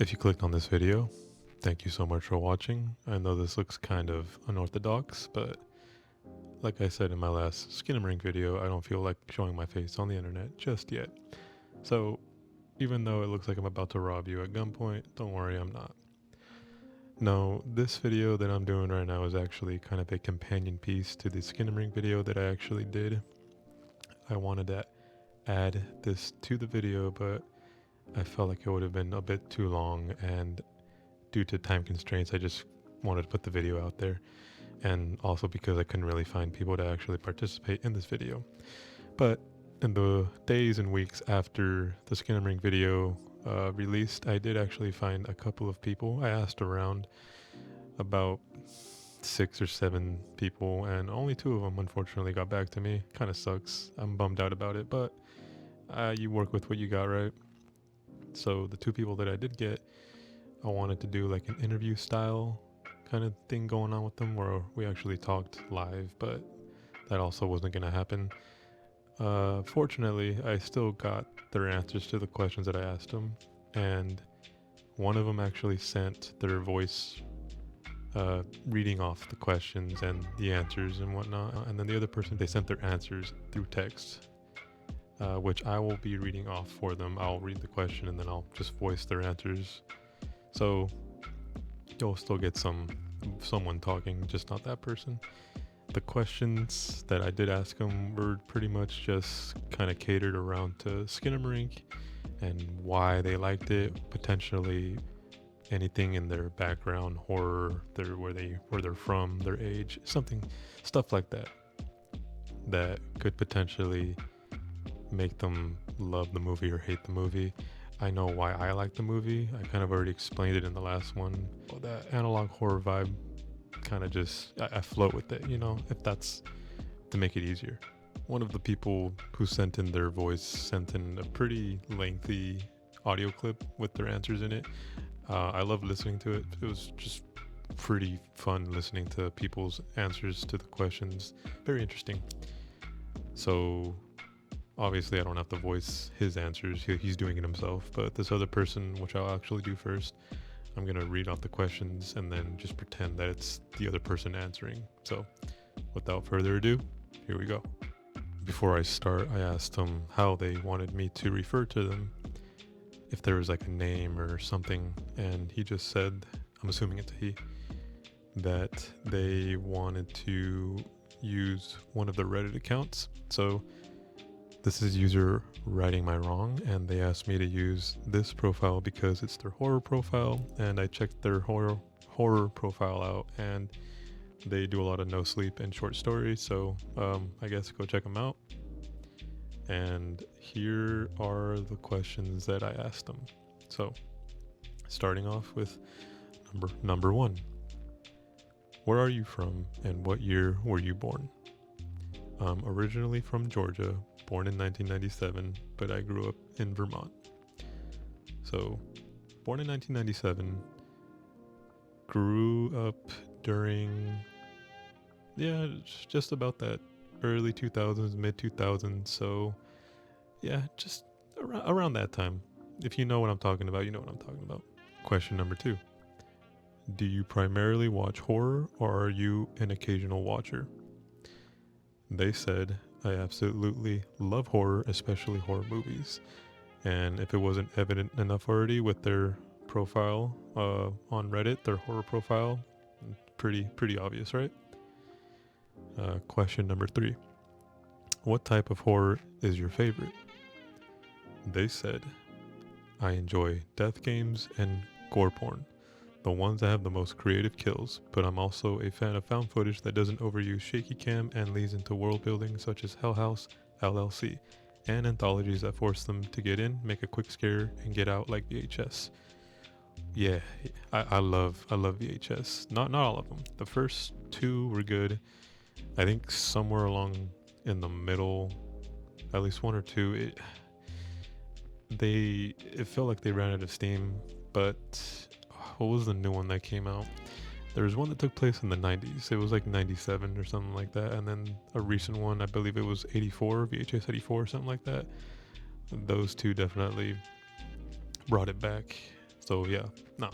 If you clicked on this video, thank you so much for watching. I know this looks kind of unorthodox, but like I said in my last Skinamarink video, I don't feel like showing my face on the internet just yet. So even though it looks like I'm about to rob you at gunpoint, don't worry, I'm not. No, this video that I'm doing right now is actually kind of a companion piece to the Skinamarink video that I actually did. I wanted to add this to the video, but I felt like it would have been a bit too long, and due to time constraints, I just wanted to put the video out there, and also because I couldn't really find people to actually participate in this video. But in the days and weeks after the Skinamarink video released, I did actually find a couple of people. I asked around about 6 or 7 people, and only 2 of them unfortunately got back to me. Kind of sucks. I'm bummed out about it, but you work with what you got, right? So the 2 people that I did get, I wanted to do like an interview style kind of thing going on with them where we actually talked live, but that also wasn't going to happen. Fortunately, I still got their answers to the questions that I asked them, and one of them actually sent their voice reading off the questions and the answers and whatnot, and then the other person, they sent their answers through text, which I will be reading off for them. I'll read the question and then I'll just voice their answers. So you'll still get someone talking, just not that person. The questions that I did ask them were pretty much just kind of catered around to Skinamarink and why they liked it, potentially anything in their background, horror, where they're from, their age, stuff like that, that could potentially make them love the movie or hate the movie. I know why I like the movie. I kind of already explained it in the last one. That analog horror vibe kind of just, I float with it, if that's to make it easier. One of the people who sent in their voice sent in a pretty lengthy audio clip with their answers in it. I love listening to it. It was just pretty fun listening to people's answers to the questions. Very interesting. So obviously I don't have to voice his answers. He's doing it himself. But this other person, which I'll actually do first, I'm going to read off the questions and then just pretend that it's the other person answering. So without further ado, here we go. Before I start, I asked them how they wanted me to refer to them, if there was like a name or something, and he just said, I'm assuming it's a he, that they wanted to use one of the Reddit accounts. So this is user WritingMyWrong, and they asked me to use this profile because it's their horror profile, and I checked their horror profile out, and they do a lot of no sleep and short stories, so I guess go check them out. And here are the questions that I asked them. So starting off with number 1. Where are you from and what year were you born? Originally from Georgia, born in 1997, but I grew up in Vermont. So, born in 1997, grew up during, just about that early 2000s, mid 2000s. So, yeah, just around that time. If you know what I'm talking about, you know what I'm talking about. Question number 2. Do you primarily watch horror, or are you an occasional watcher? They said, I absolutely love horror, especially horror movies. And if it wasn't evident enough already with their profile on Reddit, their horror profile, pretty obvious, right? Question number 3. What type of horror is your favorite? They said, I enjoy death games and gore porn, the ones that have the most creative kills, but I'm also a fan of found footage that doesn't overuse shaky cam and leads into world building such as Hell House, LLC, and anthologies that force them to get in, make a quick scare, and get out like VHS. Yeah, I love VHS. Not all of them. The first 2 were good. I think somewhere along in the middle, at least 1 or 2, it felt like they ran out of steam. But what was the new one that came out? There was one that took place in the 90s. It was like 97 or something like that. And then a recent one, I believe it was 84, VHS 84 or something like that. Those 2 definitely brought it back. So yeah, no,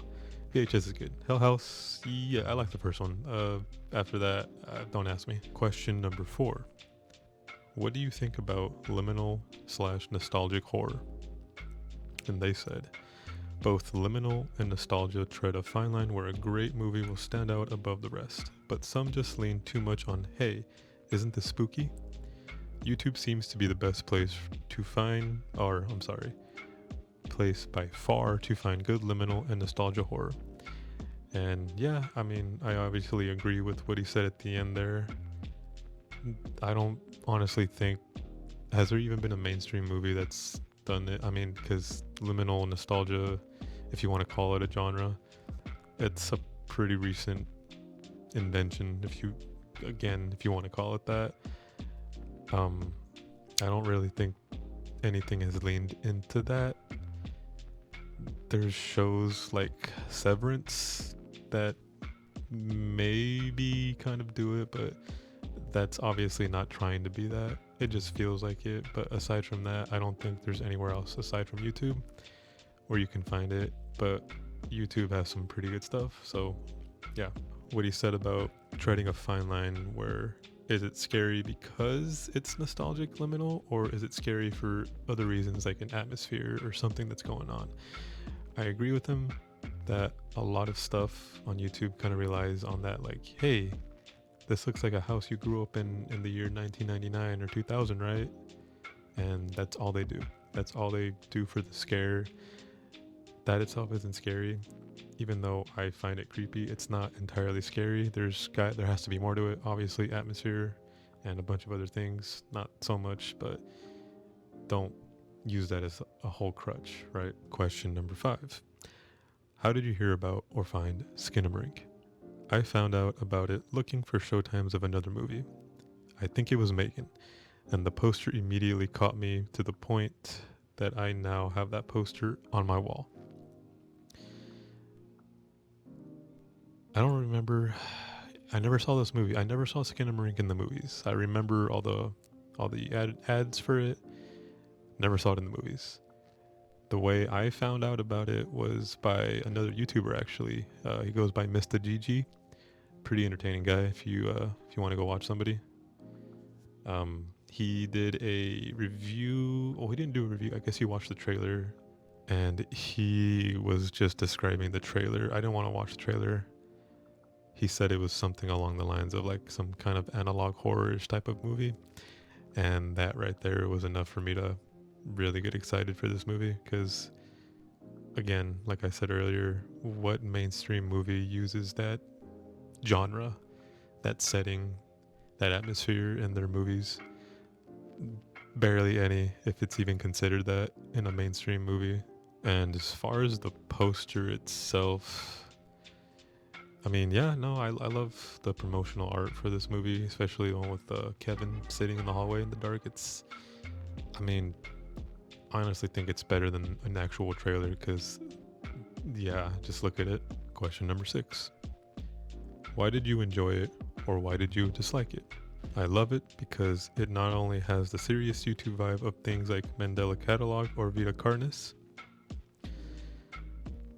VHS is good. Hell House, yeah, I like the first one. After that, don't ask me. Question number 4. What do you think about liminal / nostalgic horror? And they said, both liminal and nostalgia tread a fine line where a great movie will stand out above the rest, but some just lean too much on, hey, isn't this spooky? YouTube seems to be the best place place by far to find good liminal and nostalgia horror. And yeah, I mean, I obviously agree with what he said at the end there. I don't honestly think, has there even been a mainstream movie that's done it? I mean, because liminal nostalgia, if you want to call it a genre, it's a pretty recent invention, if you want to call it that. I don't really think anything has leaned into that. There's shows like Severance that maybe kind of do it, but that's obviously not trying to be that. It just feels like it. But aside from that, I don't think there's anywhere else aside from YouTube where you can find it. But YouTube has some pretty good stuff. So yeah, what he said about treading a fine line where is it scary because it's nostalgic liminal, or is it scary for other reasons like an atmosphere or something that's going on? I agree with him that a lot of stuff on YouTube kind of relies on that, like, hey, this looks like a house you grew up in the year 1999 or 2000, right? And that's all they do. That's all they do for the scare. That itself isn't scary. Even though I find it creepy, it's not entirely scary. There has to be more to it. Obviously, atmosphere and a bunch of other things. Not so much, but don't use that as a whole crutch, right? Question number 5. How did you hear about or find Skinamarink? I found out about it looking for showtimes of another movie. I think it was Megan, and the poster immediately caught me to the point that I now have that poster on my wall. I don't remember. I never saw this movie. I never saw Skinamarink in the movies. I remember all the ads for it. Never saw it in the movies. The way I found out about it was by another YouTuber, actually. He goes by Mr. GG. Pretty entertaining guy if you want to go watch somebody. He did a review. Well, he didn't do a review. I guess he watched the trailer, and he was just describing the trailer. I didn't want to watch the trailer. He said it was something along the lines of like some kind of analog horror-ish type of movie, and that right there was enough for me to really get excited for this movie. Because again, like I said earlier, what mainstream movie uses that genre, that setting, that atmosphere in their movies? Barely any, if it's even considered that in a mainstream movie. And as far as the poster itself, I mean, yeah, no, I love the promotional art for this movie, especially the one with Kevin sitting in the hallway in the dark. I mean, I honestly think it's better than an actual trailer because, yeah, just look at it. Question number 6. Why did you enjoy it, or why did you dislike it? I love it because it not only has the serious YouTube vibe of things like Mandela Catalog or Vita Carnis,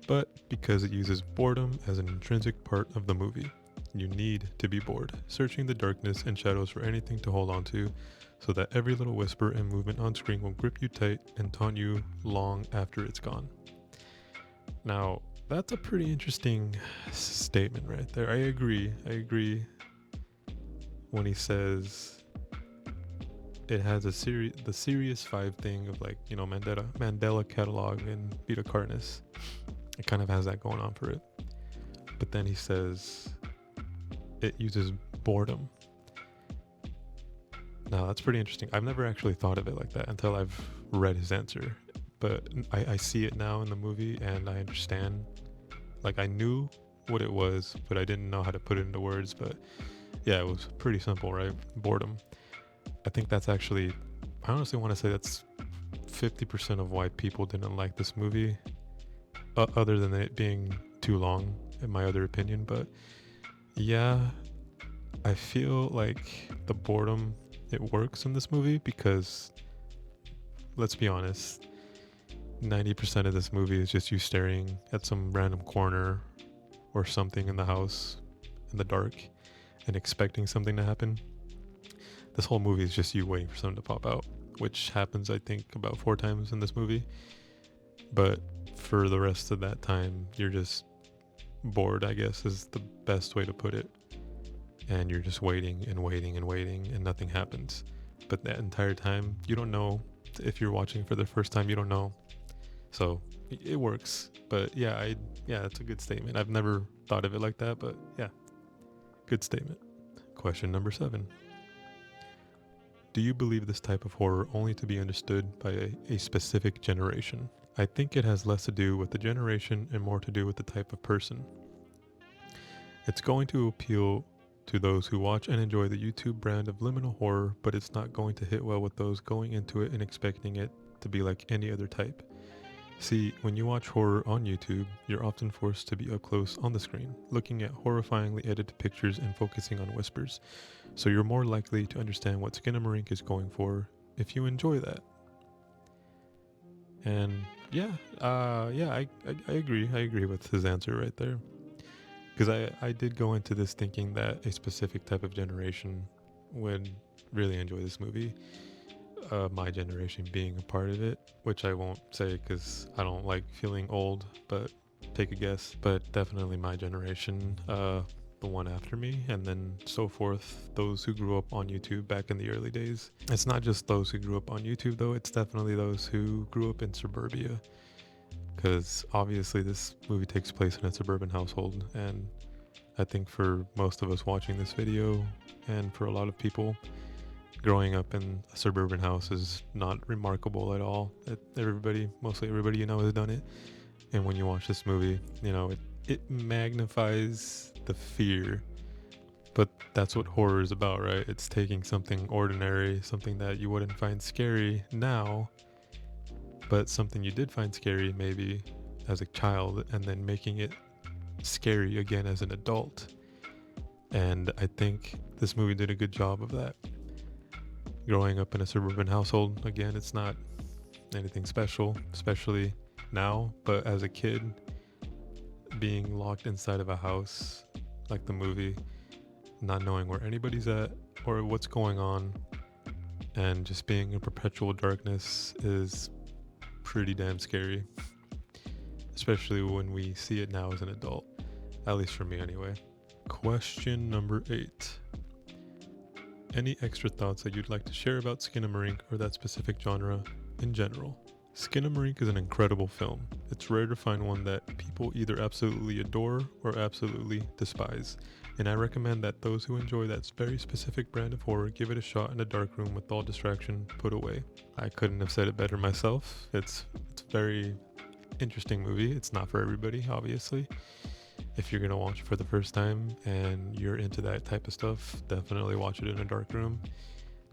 but because it uses boredom as an intrinsic part of the movie. You need to be bored, searching the darkness and shadows for anything to hold on to, so that every little whisper and movement on screen will grip you tight and taunt you long after it's gone. Now, that's a pretty interesting statement right there. I agree when he says it has the serious vibe thing of, like, you know, Mandela Catalog and Vita Carnis. It kind of has that going on for it. But then he says it uses boredom. Now, that's pretty interesting. I've never actually thought of it like that until I've read his answer. But I see it now in the movie, and I understand. Like, I knew what it was, but I didn't know how to put it into words. But yeah, it was pretty simple, right? Boredom. I think that's actually, I honestly want to say that's 50% of why people didn't like this movie. Other than it being too long, in my other opinion. But yeah, I feel like the boredom, it works in this movie because, let's be honest, 90% of this movie is just you staring at some random corner or something in the house in the dark and expecting something to happen. This whole movie is just you waiting for something to pop out, which happens, I think, about 4 times in this movie. But for the rest of that time, you're just bored, I guess, is the best way to put it. And you're just waiting and waiting and waiting, and nothing happens. But that entire time, you don't know. If you're watching for the first time, you don't know. So it works. But yeah, that's a good statement. I've never thought of it like that, but yeah, good statement. Question number 7. Do you believe this type of horror only to be understood by a specific generation? I think it has less to do with the generation and more to do with the type of person. It's going to appeal to those who watch and enjoy the YouTube brand of liminal horror, but it's not going to hit well with those going into it and expecting it to be like any other type. See, when you watch horror on YouTube, you're often forced to be up close on the screen, looking at horrifyingly edited pictures and focusing on whispers. So you're more likely to understand what Skinamarink is going for if you enjoy that. And I agree. I agree with his answer right there. Because I did go into this thinking that a specific type of generation would really enjoy this movie. My generation being a part of it, which I won't say because I don't like feeling old, but take a guess. But definitely my generation, the one after me, and then so forth, those who grew up on YouTube back in the early days. It's not just those who grew up on YouTube though, it's definitely those who grew up in suburbia. Because obviously this movie takes place in a suburban household, and I think for most of us watching this video, and for a lot of people, growing up in a suburban house is not remarkable at all. Mostly everybody you know has done it. And when you watch this movie, you know, it magnifies the fear. But that's what horror is about, right? It's taking something ordinary, something that you wouldn't find scary now, but something you did find scary maybe as a child, and then making it scary again as an adult. And I think this movie did a good job of that. Growing up in a suburban household, again, it's not anything special, especially now, but as a kid, being locked inside of a house like the movie, not knowing where anybody's at or what's going on, and just being in perpetual darkness is pretty damn scary, especially when we see it now as an adult, at least for me anyway. Question number 8. Any extra thoughts that you'd like to share about Skinamarink or that specific genre in general? Skinamarink is an incredible film. It's rare to find one that people either absolutely adore or absolutely despise, and I recommend that those who enjoy that very specific brand of horror give it a shot in a dark room with all distraction put away. I couldn't have said it better myself. It's a very interesting movie. It's not for everybody, obviously. If you're gonna watch it for the first time and you're into that type of stuff, definitely watch it in a dark room.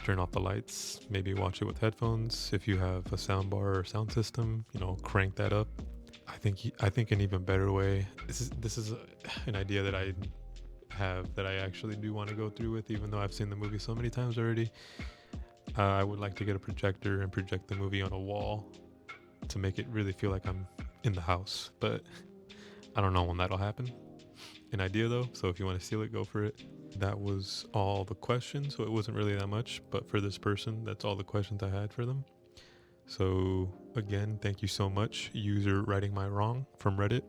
Turn off the lights, maybe watch it with headphones. If you have a soundbar or sound system, crank that up. I think an even better way, this is an idea that I have that I actually do want to go through with, even though I've seen the movie so many times already. I would like to get a projector and project the movie on a wall to make it really feel like I'm in the house, but I don't know when that'll happen. An idea though, so if you want to steal it, go for it. That was all the questions, so it wasn't really that much, but for this person, that's all the questions I had for them. So again, thank you so much, user WritingMyWrong from Reddit.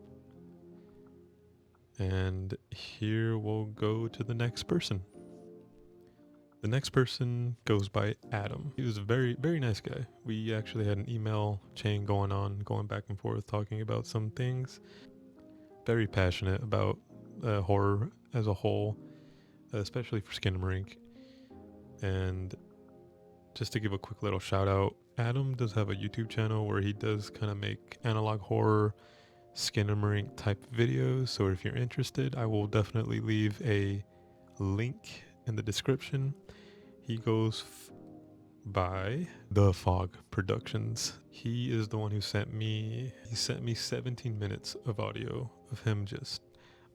And here we'll go to the next person. The next person goes by Adam. He was a very, very nice guy. We actually had an email chain going back and forth, talking about some things. Very passionate about horror as a whole, especially for Skinamarink. And just to give a quick little shout out, Adam does have a YouTube channel where he does kind of make analog horror, Skinamarink type videos. So if you're interested, I will definitely leave a link in the description. He goes by The Fog Productions. He is the one who sent me 17 minutes of audio of him just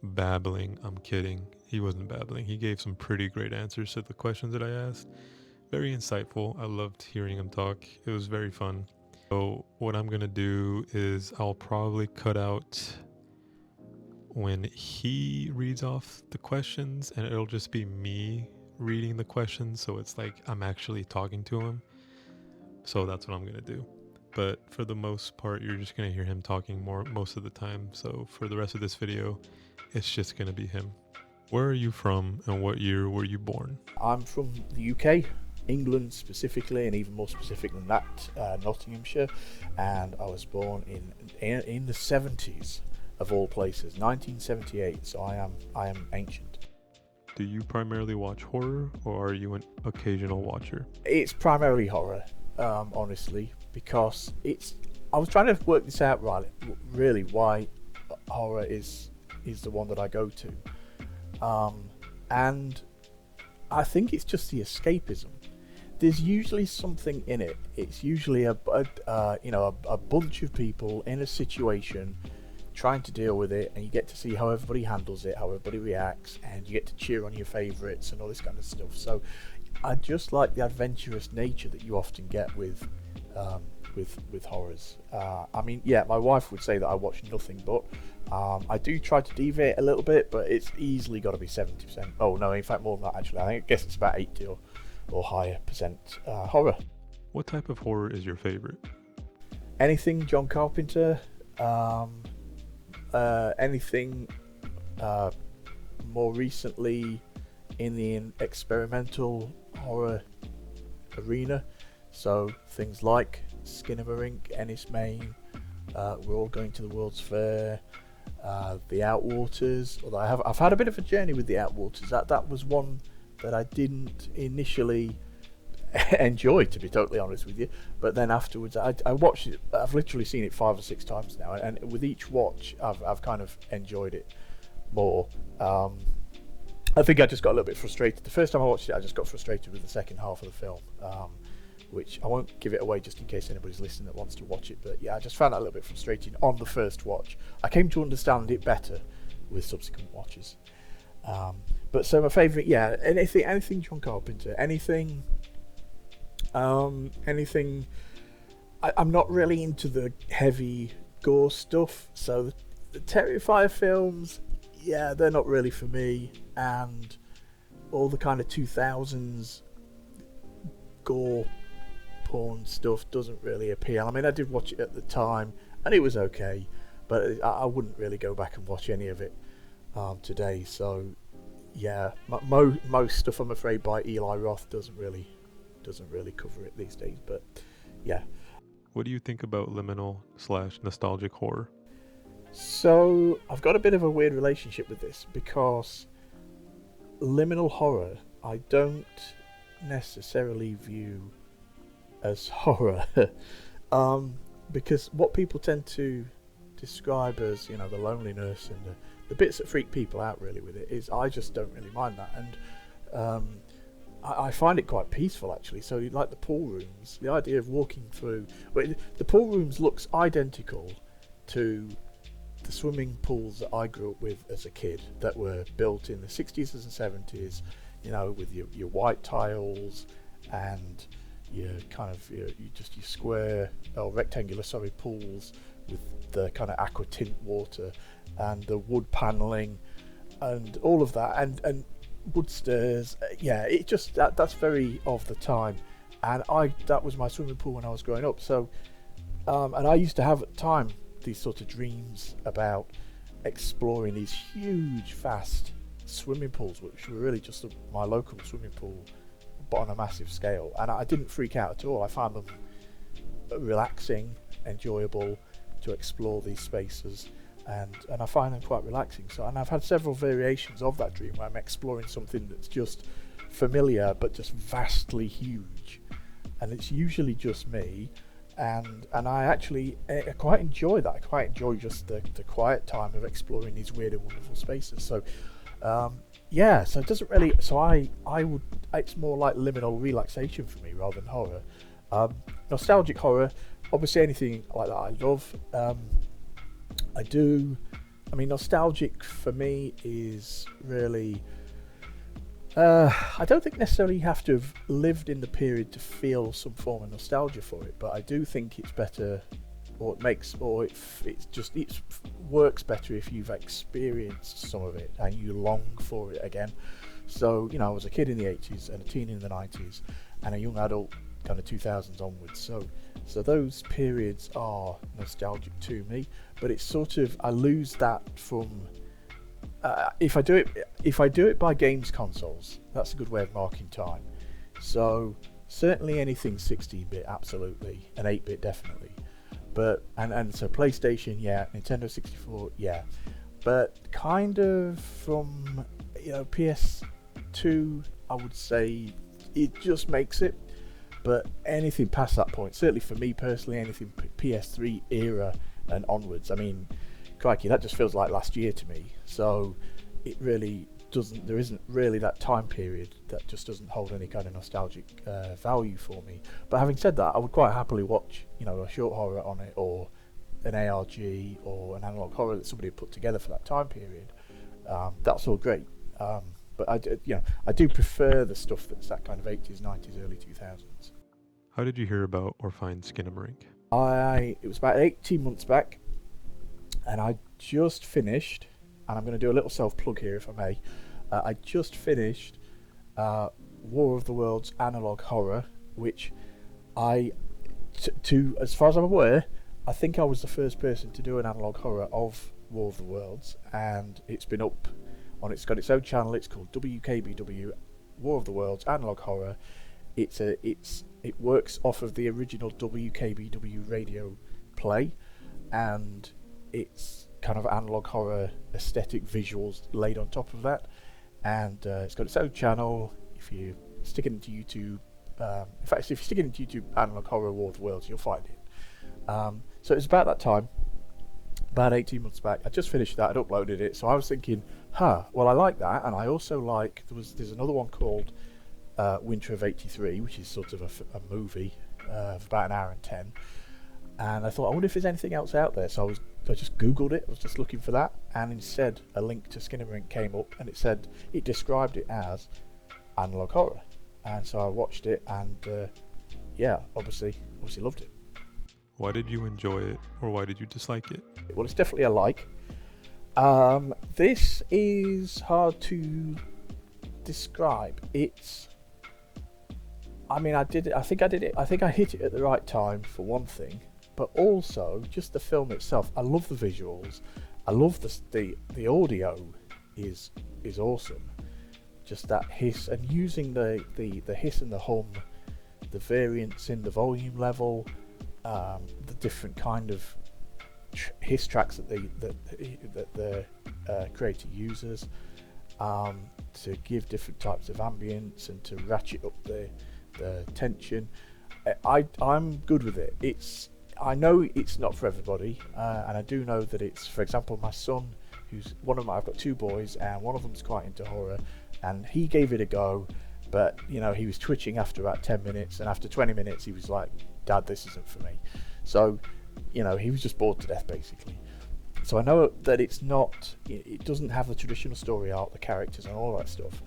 babbling. I'm kidding. He wasn't babbling. He gave some pretty great answers to the questions that I asked. Very insightful. I loved hearing him talk. It was very fun. So what I'm going to do is I'll probably cut out when he reads off the questions, and it'll just be me reading the questions, so it's like I'm actually talking to him. So that's what I'm going to do. But for the most part, you're just going to hear him talking most of the time. So for the rest of this video, it's just going to be him. Where are you from, and what year were you born? I'm from the UK, England specifically, and even more specific than that, Nottinghamshire, and I was born in the 70s of all places, 1978. So I am ancient. Do you primarily watch horror, or are you an occasional watcher? It's primarily horror, honestly, because I was trying to work this out really why horror is the one that I go to. And I think it's just the escapism. There's usually something in it. It's usually a bunch of people in a situation trying to deal with it, and you get to see how everybody handles it, how everybody reacts, and you get to cheer on your favourites and all this kind of stuff. So I just like the adventurous nature that you often get with horrors. I mean, yeah, my wife would say that I watch nothing but. I do try to deviate a little bit, but it's easily got to be 70%. Oh no, in fact more than that actually. I guess it's about 80 or higher percent horror. What type of horror is your favorite? Anything John Carpenter, anything more recently in the experimental horror arena. So things like Skinamarink, Ennis, Maine, We're All Going to the World's Fair, The Outwaters. Although I've had a bit of a journey with The Outwaters. That was one that I didn't initially enjoy, to be totally honest with you. But then afterwards, I watched it. I've literally seen it 5 or 6 times now, and with each watch, I've kind of enjoyed it more. I think I just got a little bit frustrated. The first time I watched it, I just got frustrated with the second half of the film. Which I won't give it away just in case anybody's listening that wants to watch it, but yeah, I just found that a little bit frustrating on the first watch. I came to understand it better with subsequent watches. But so my favourite, yeah, anything John Carpenter, anything. I'm not really into the heavy gore stuff, so the Terrifier films, yeah, they're not really for me, and all the kind of 2000s gore porn stuff doesn't really appeal. I mean, I did watch it at the time and it was okay, but I wouldn't really go back and watch any of it today. So yeah, most stuff, I'm afraid, by Eli Roth doesn't really cover it these days. But yeah. What do you think about liminal/nostalgic horror? So I've got a bit of a weird relationship with this, because liminal horror I don't necessarily view as horror, because what people tend to describe as, the loneliness and the bits that freak people out really with it is, I just don't really mind that, and I find it quite peaceful actually. So like the pool rooms, the idea of walking through, the pool rooms looks identical to the swimming pools that I grew up with as a kid, that were built in the 60s and 70s, with your white tiles and your kind of your square or rectangular pools with the kind of aqua tint water and the wood paneling and all of that, and wood stairs. Yeah, it just that's very of the time, and that was my swimming pool when I was growing up. So and I used to have at the time these sort of dreams about exploring these huge vast swimming pools, which were really just my local swimming pool but on a massive scale, and I didn't freak out at all. I found them relaxing, enjoyable to explore these spaces, and I find them quite relaxing. So, and I've had several variations of that dream where I'm exploring something that's just familiar but just vastly huge, and it's usually just me, and I actually quite enjoy that. I quite enjoy just the quiet time of exploring these weird and wonderful spaces. So yeah, so it doesn't really, so I would, it's more like liminal relaxation for me rather than horror. Nostalgic horror, obviously anything like that I love. Nostalgic for me is really I don't think necessarily you have to have lived in the period to feel some form of nostalgia for it, but I do think it's better, or it works better if you've experienced some of it and you long for it again. So, I was a kid in the 80s and a teen in the 90s and a young adult kind of 2000s onwards. So those periods are nostalgic to me, but it's sort of, I lose that from if I do it by games consoles, that's a good way of marking time. So certainly anything 16-bit, absolutely, and 8-bit definitely. But and so PlayStation, yeah, Nintendo 64, yeah. But kind of from PS2, I would say it just makes it. But anything past that point, certainly for me personally, anything PS3 era and onwards, I mean, crikey, that just feels like last year to me. So it really doesn't, there isn't really that time period that just doesn't hold any kind of nostalgic value for me. But having said that, I would quite happily watch, a short horror on it, or an ARG, or an analog horror that somebody had put together for that time period. That's all great. But I do prefer the stuff that's that kind of 80s, 90s, early 2000s. How did you hear about or find Skinamarink? It was about 18 months back, and I just finished, and I'm going to do a little self-plug here if I may. I just finished War of the Worlds analog horror, which as far as I'm aware, I think I was the first person to do an analog horror of War of the Worlds, and it's been up it's got its own channel. It's called WKBW War of the Worlds Analog Horror. It works off of the original WKBW radio play, and it's kind of analog horror aesthetic visuals laid on top of that. And it's got its own channel. If you stick it into YouTube, in fact, if you stick it into YouTube, Analog Horror War of the Worlds, you'll find it. So it's about that time, about 18 months back. I just finished that. I'd uploaded it, so I was thinking, well, I like that, and I also like there's another one called Winter of '83, which is sort of a movie of about an hour and 10. And I thought, I wonder if there's anything else out there. So I just Googled it. I was just looking for that, and instead a link to Skinamarink came up, and it described it as analog horror. And so I watched it, and obviously loved it. Why did you enjoy it, or why did you dislike it? Well, it's definitely a like. This is hard to describe. I did it. I think I hit it at the right time for one thing, but also just the film itself. I love the visuals. I love the audio is awesome. Just that hiss, and using the hiss and the hum, the variance in the volume level, the different kind of hiss tracks that the creator uses to give different types of ambience and to ratchet up the tension. I'm good with it. I know it's not for everybody, and I do know that it's, for example, my son, I've got two boys, and one of them's quite into horror, and he gave it a go, but he was twitching after about 10 minutes, and after 20 minutes he was like, Dad, this isn't for me. So he was just bored to death basically. So I know that it doesn't have the traditional story arc, the characters and all that stuff,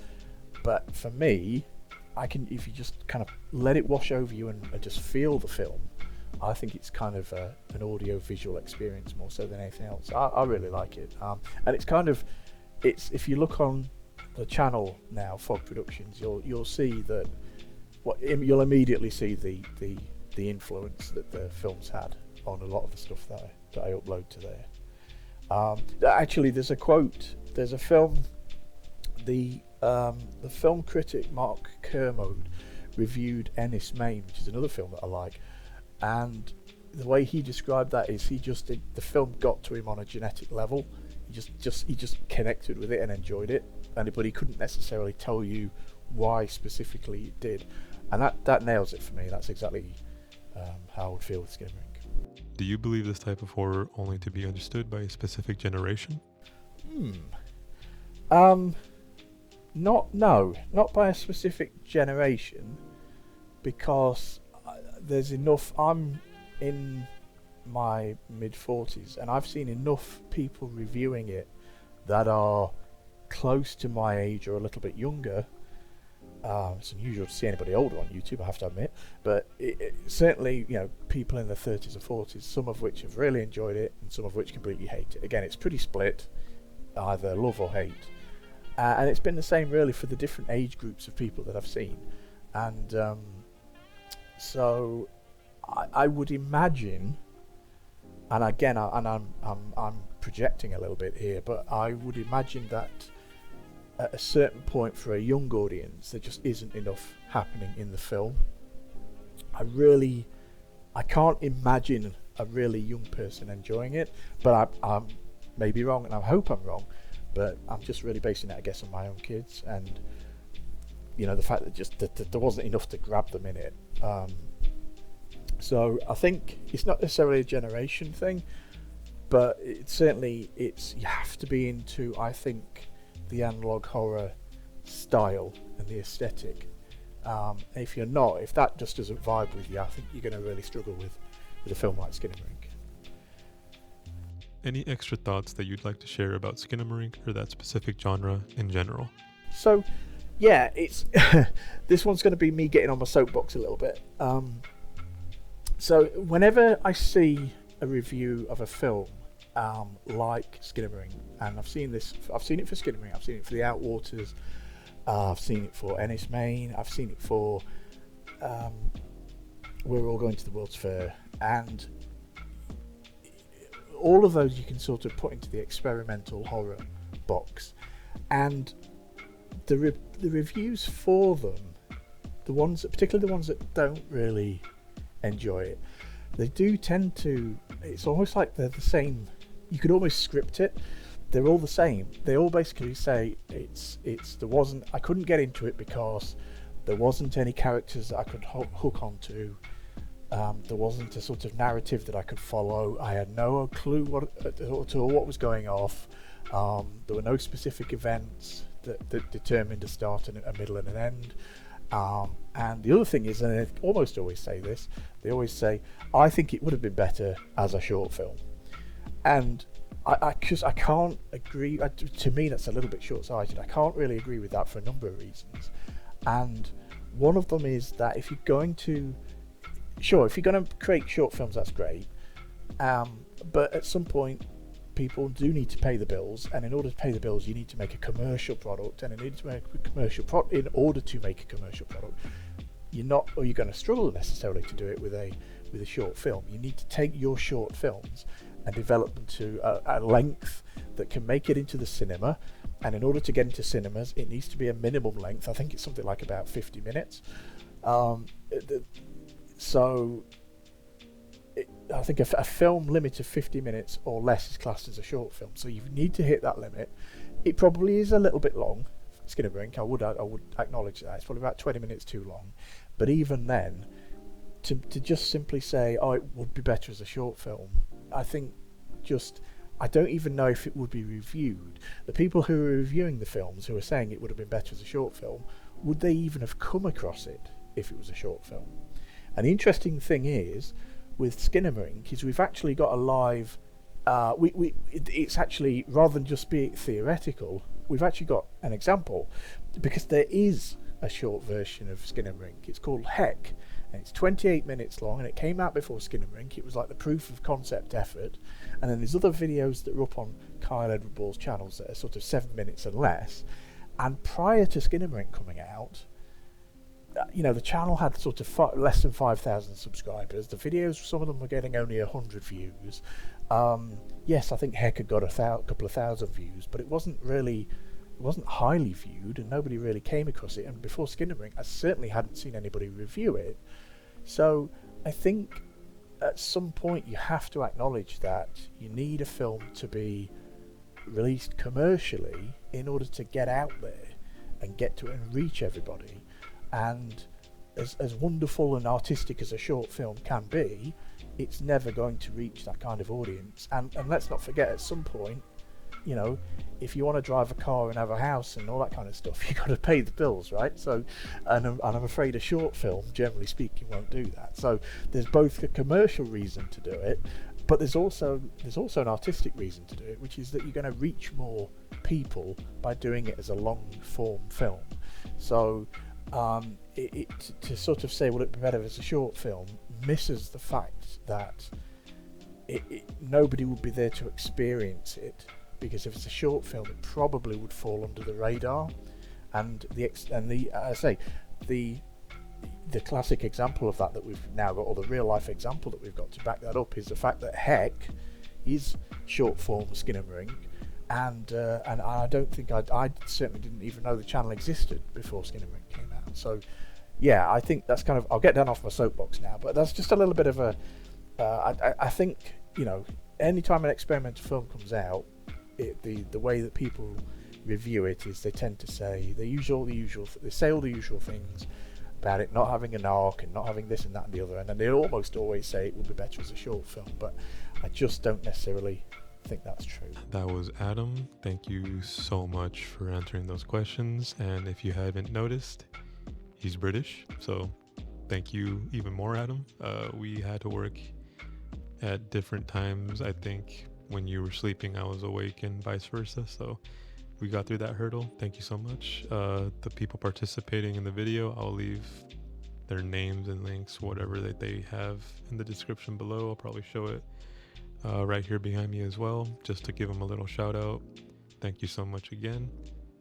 but for me, if you just kind of let it wash over you and just feel the film, I think it's kind of an audio visual experience more so than anything else. I really like it, and if you look on the channel now, Fog Productions, you'll see that you'll immediately see the influence that the film's had on a lot of the stuff that I upload to there. Actually, there's a quote. There's a film. The film critic Mark Kermode reviewed Ennis Main, which is another film that I like, and the way he described that is the film got to him on a genetic level. He just connected with it and enjoyed it, but he couldn't necessarily tell you why specifically it did, and that nails it for me. That's exactly how I would feel with Skinamarink. Do you believe this type of horror only to be understood by a specific generation? Not by a specific generation, because there's enough. I'm in my mid-40s, and I've seen enough people reviewing it that are close to my age or a little bit younger, It's unusual to see anybody older on YouTube, I have to admit, but certainly, people in their 30s or 40s, some of which have really enjoyed it and some of which completely hate it. Again, it's pretty split, either love or hate, and it's been the same really for the different age groups of people that I've seen. And so I would imagine, and again, I'm projecting a little bit here, but I would imagine that at a certain point for a young audience, there just isn't enough happening in the film. I can't imagine a really young person enjoying it, but I may be wrong, and I hope I'm wrong, but I'm just really basing it, I guess, on my own kids, and the fact that there wasn't enough to grab them in it. So I think it's not necessarily a generation thing, but you have to be into, I think, the analog horror style and the aesthetic. If you're not, if that just doesn't vibe with you, I think you're going to really struggle with a film like Skinamarink. Any extra thoughts that you'd like to share about Skinamarink or that specific genre in general? So, yeah, it's this one's going to be me getting on my soapbox a little bit. So whenever I see a review of a film like Skinamarink, and I've seen it for Skinamarink, I've seen it for The Outwaters, I've seen it for Ennis Main, I've seen it for We're All Going to the World's Fair, and all of those you can sort of put into the experimental horror box. And the reviews for them, particularly the ones that don't really enjoy it, they do tend to, it's almost like they're the same. You could almost script it. They're all the same. They all basically say I couldn't get into it because there wasn't any characters that I could hook onto. There wasn't a sort of narrative that I could follow. I had no clue what was going off. There were no specific events that determined a start and a middle and an end. And the other thing is, and they almost always say this, they always say, I think it would have been better as a short film. And I can't agree. To me, that's a little bit short-sighted. I can't really agree with that for a number of reasons. And one of them is that if you're going to create short films, that's great. But at some point, people do need to pay the bills, and in order to pay the bills, you need to make a commercial product. And in order to make a commercial product, you're going to struggle necessarily to do it with a short film. You need to take your short films and develop them to a length that can make it into the cinema. And in order to get into cinemas, it needs to be a minimum length. I think it's something like about 50 minutes. I think a film limit of 50 minutes or less is classed as a short film. So you need to hit that limit. It probably is a little bit long. Skinamarink, I would acknowledge that. It's probably about 20 minutes too long. But even then, to just simply say, oh, it would be better as a short film, I think I don't even know if it would be reviewed. The people who are reviewing the films, who are saying it would have been better as a short film, would they even have come across it if it was a short film? And the interesting thing is, with Skinamarink, is we've actually got a live. It's actually, rather than just be theoretical, we've actually got an example, because there is a short version of Skinamarink. It's called Heck, and it's 28 minutes long, and it came out before Skinamarink. It was like the proof of concept effort. And then there's other videos that are up on Kyle Edward Ball's channels that are sort of 7 minutes and less. And prior to Skinamarink coming out, the channel had sort of less than 5,000 subscribers. The videos, some of them were getting only 100 views. Yes, I think Heck had got a couple of thousand views, but it wasn't highly viewed, and nobody really came across it. And before Skinamarink, I certainly hadn't seen anybody review it. So I think at some point you have to acknowledge that you need a film to be released commercially in order to get out there and get to it and reach everybody. And as wonderful and artistic as a short film can be, it's never going to reach that kind of audience. And let's not forget, at some point, if you want to drive a car and have a house and all that kind of stuff, you've got to pay the bills, right? So, and I'm afraid a short film, generally speaking, won't do that. So there's both a commercial reason to do it, but there's also an artistic reason to do it, which is that you're going to reach more people by doing it as a long form film. So to sort of say, will it be better as a short film, misses the fact that nobody would be there to experience it, because if it's a short film, it probably would fall under the radar, and the classic example of that we've now got, or the real life example that we've got to back that up, is the fact that Heck is short form Skinamarink, and I don't think I certainly didn't even know the channel existed before Skinamarink came out. So yeah, I think that's kind of, I'll get down off my soapbox now, but that's just a little bit of a I think, you know, anytime an experimental film comes out, the way that people review it is they tend to say they say all the usual things about it not having an arc and not having this and that and the other, and then they almost always say it would be better as a short film, but I just don't necessarily think that's true. That was Adam. Thank you so much for answering those questions. And if you haven't noticed, he's British, so thank you even more, Adam. We had to work at different times. I think when you were sleeping, I was awake, and vice versa. So we got through that hurdle. Thank you so much. The people participating in the video, I'll leave their names and links, whatever that they have, in the description below. I'll probably show it right here behind me as well, just to give them a little shout out. Thank you so much again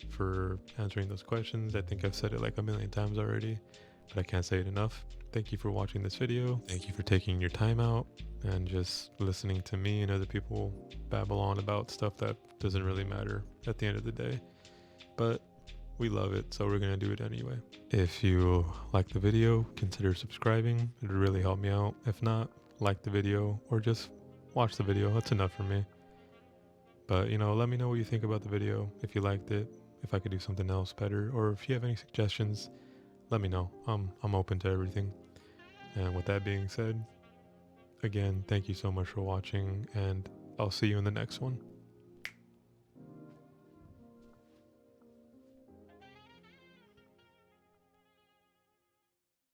for answering those questions. I think I've said it like a million times already, but I can't say it enough. Thank you for watching this video. Thank you for taking your time out and just listening to me and other people babble on about stuff that doesn't really matter at the end of the day. But we love it, so we're gonna do it anyway. If you like the video, consider subscribing. It would really help me out. If not, like the video or just watch the video. That's enough for me. But, you know, let me know what you think about the video, if you liked it, if I could do something else better, or if you have any suggestions, let me know. I'm open to everything. And with that being said, again, thank you so much for watching, and I'll see you in the next one.